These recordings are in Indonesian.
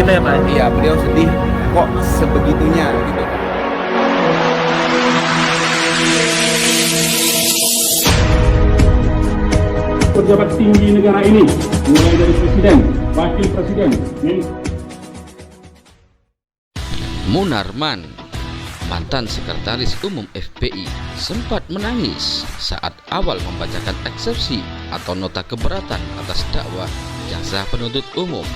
gitu ya Pak? Iya, beliau sedih kok sebegitunya gitu. Pejabat tinggi negara ini, mulai dari presiden, wakil presiden, Munarman, mantan sekretaris umum FPI, sempat menangis saat awal membacakan eksepsi atau nota keberatan atas dakwah jaksa penuntut umum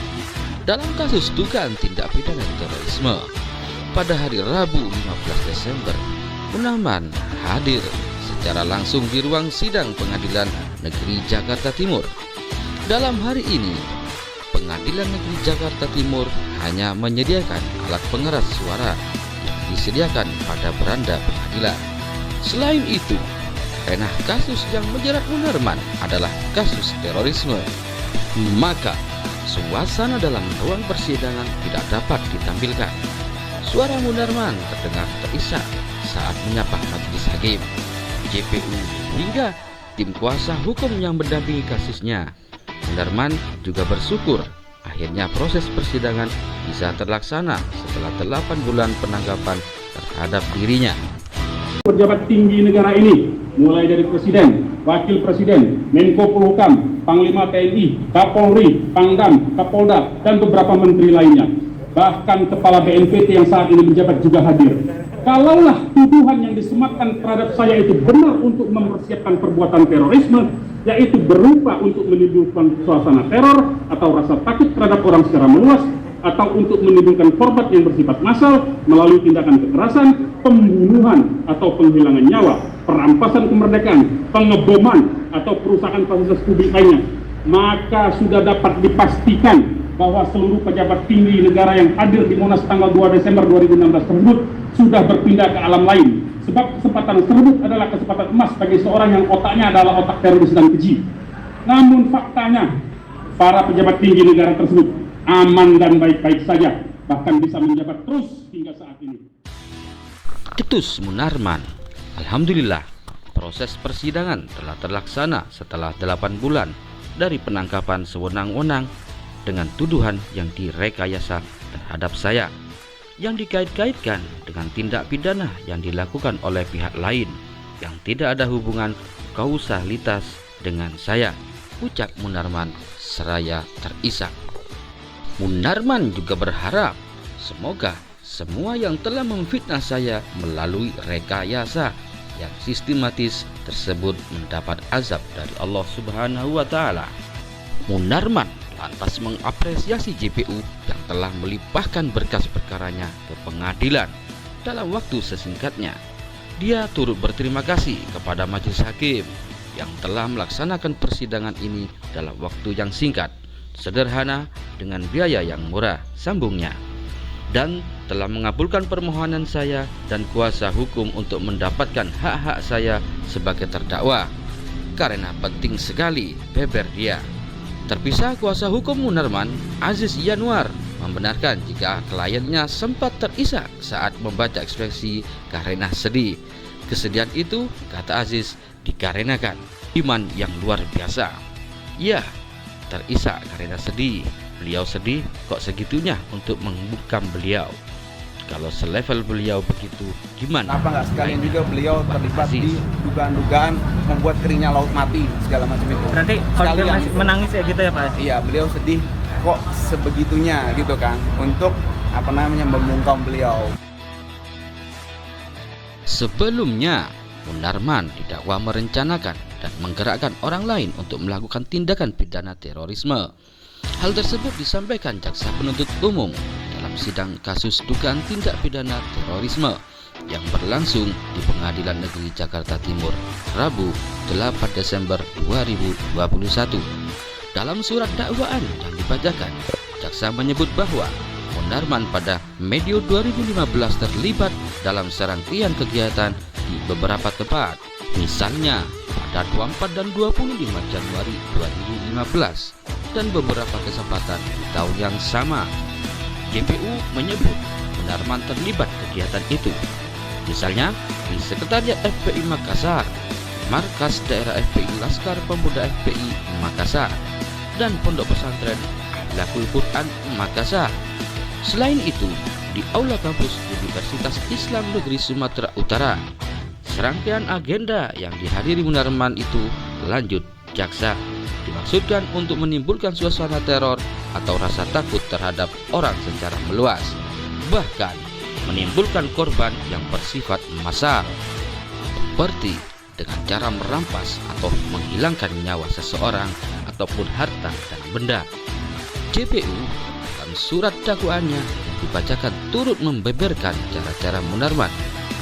dalam kasus dugaan tindak pidana terorisme. Pada hari Rabu 15 Desember, Munarman hadir secara langsung di ruang sidang Pengadilan Negeri Jakarta Timur. Dalam hari ini, Pengadilan Negeri Jakarta Timur hanya menyediakan alat pengeras suara yang disediakan pada beranda pengadilan. Selain itu, karena kasus yang menjerat Munarman adalah kasus terorisme, maka suasana dalam ruang persidangan tidak dapat ditampilkan. Suara Munarman terdengar terisak saat menyapa majelis hakim, JPU, hingga tim kuasa hukum yang mendampingi kasusnya. Munarman juga bersyukur akhirnya proses persidangan bisa terlaksana setelah 8 bulan penangkapan terhadap dirinya. pejabat tinggi negara ini, mulai dari presiden, wakil presiden, Menko Polhukam, Panglima TNI, Kapolri, Pangdam, Kapolda, dan beberapa menteri lainnya. Bahkan Kepala BNPT yang saat ini menjabat juga hadir. Kalaulah tuduhan yang disematkan terhadap saya itu benar untuk mempersiapkan perbuatan terorisme, yaitu berupa untuk menimbulkan suasana teror atau rasa takut terhadap orang secara meluas, atau untuk menimbulkan korban yang bersifat massal melalui tindakan kekerasan, pembunuhan atau penghilangan nyawa, perampasan kemerdekaan, pengeboman atau perusakan fasilitas publik lainnya, maka sudah dapat dipastikan bahwa seluruh pejabat tinggi negara yang hadir di Monas tanggal 2 Desember 2016 tersebut sudah berpindah ke alam lain. Sebab kesempatan tersebut adalah kesempatan emas bagi seorang yang otaknya adalah otak teroris dan keji. Namun faktanya, para pejabat tinggi negara tersebut aman dan baik-baik saja, bahkan bisa menjabat terus hingga saat ini. Ketus Munarman, alhamdulillah, proses persidangan telah terlaksana setelah 8 bulan dari penangkapan sewenang-wenang dengan tuduhan yang direkayasa terhadap saya, yang dikait-kaitkan dengan tindak pidana yang dilakukan oleh pihak lain yang tidak ada hubungan kausalitas dengan saya, ucap Munarman seraya terisak. Munarman juga berharap semoga semua yang telah memfitnah saya melalui rekayasa yang sistematis tersebut mendapat azab dari Allah Subhanahu wa Ta'ala. Munarman lantas mengapresiasi JPU yang telah melimpahkan berkas perkaranya ke pengadilan dalam waktu sesingkatnya. Dia turut berterima kasih kepada majelis hakim yang telah melaksanakan persidangan ini dalam waktu yang singkat, sederhana, dengan biaya yang murah, sambungnya, dan telah mengabulkan permohonan saya dan kuasa hukum untuk mendapatkan hak-hak saya sebagai terdakwa. Karena penting sekali, beber dia. Terpisah kuasa hukum Munarman, Aziz Yanuar, membenarkan jika kliennya sempat terisak saat membaca ekspresi karena sedih. Kesedihan itu, kata Aziz, dikarenakan iman yang luar biasa. Iya, terisak karena sedih. Beliau sedih kok segitunya untuk membungkam beliau. Kalau selevel beliau begitu, gimana? Apa nggak sekalian juga beliau terlibat di dugaan-dugaan membuat keringnya laut mati segala macam itu. Berarti kalau dia masih menangis ya gitu ya Pak? Iya, beliau sedih kok sebegitunya gitu kan, untuk membungkam beliau. Sebelumnya, Munarman didakwa merencanakan dan menggerakkan orang lain untuk melakukan tindakan pidana terorisme. Hal tersebut disampaikan jaksa penuntut umum dalam sidang kasus dugaan tindak pidana terorisme yang berlangsung di Pengadilan Negeri Jakarta Timur Rabu 8 Desember 2021. Dalam surat dakwaan yang dibacakan, jaksa menyebut bahwa Munarman pada Medio 2015 terlibat dalam serangkaian kegiatan di beberapa tempat, misalnya pada 24 dan 25 Januari 2015 dan beberapa kesempatan di tahun yang sama. JPU menyebut Munarman terlibat kegiatan itu, misalnya di Sekretariat FPI Makassar, Markas Daerah FPI Laskar Pemuda FPI Makassar, dan Pondok Pesantren Ahlakul Quran Makassar. Selain itu, di Aula Kampus Universitas Islam Negeri Sumatera Utara, serangkaian agenda yang dihadiri Munarman itu lanjut jaksa dimaksudkan untuk menimbulkan suasana teror atau rasa takut terhadap orang secara meluas, bahkan menimbulkan korban yang bersifat massal, seperti dengan cara merampas atau menghilangkan nyawa seseorang ataupun harta dan benda. JPU dalam surat dakwaannya dibacakan turut membeberkan cara-cara Munarman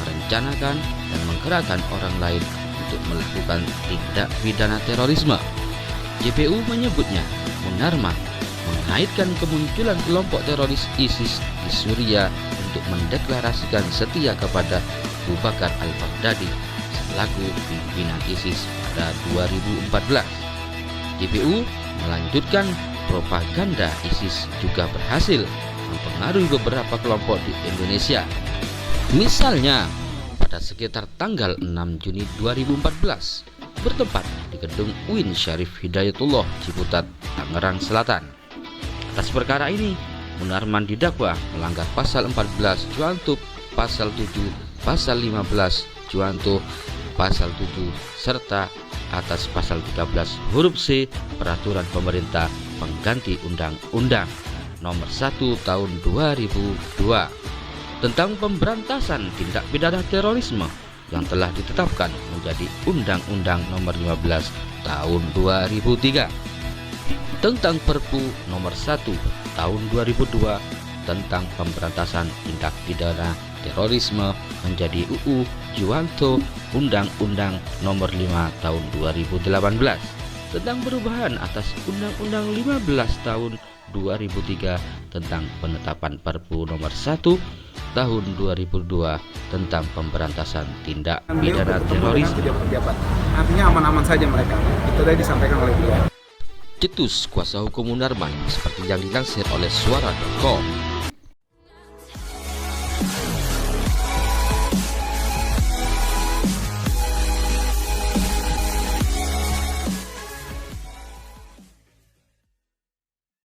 merencanakan dan menggerakkan orang lain untuk melakukan tindak pidana terorisme. JPU menyebutnya Munarman mengaitkan kemunculan kelompok teroris ISIS di Suriah untuk mendeklarasikan setia kepada Abu Bakar al-Baghdadi selaku pimpinan ISIS pada 2014. JPU melanjutkan propaganda ISIS juga berhasil mempengaruhi beberapa kelompok di Indonesia. Misalnya, pada sekitar tanggal 6 Juni 2014, bertempat di gedung UIN Syarif Hidayatullah Ciputat, Tangerang Selatan. Atas perkara ini, Munarman didakwa melanggar pasal 14 Cuanto, pasal 7, pasal 15 Cuanto, pasal 7, serta atas pasal 13 huruf C Peraturan Pemerintah Pengganti Undang-Undang Nomor 1 Tahun 2002 tentang pemberantasan tindak pidana terorisme yang telah ditetapkan menjadi Undang-Undang Nomor 15 Tahun 2003 tentang Perpu Nomor 1 Tahun 2002 tentang pemberantasan tindak pidana terorisme menjadi UU Juwanto Undang-Undang Nomor 5 Tahun 2018 tentang perubahan atas Undang-Undang 15 Tahun 2003 tentang penetapan Perpu Nomor 1 Tahun 2002 tentang pemberantasan tindak pidana terorisme. Artinya aman-aman saja mereka. Itu tadi disampaikan oleh beliau. Cetus kuasa hukum Munarman seperti yang dilansir oleh suara.com.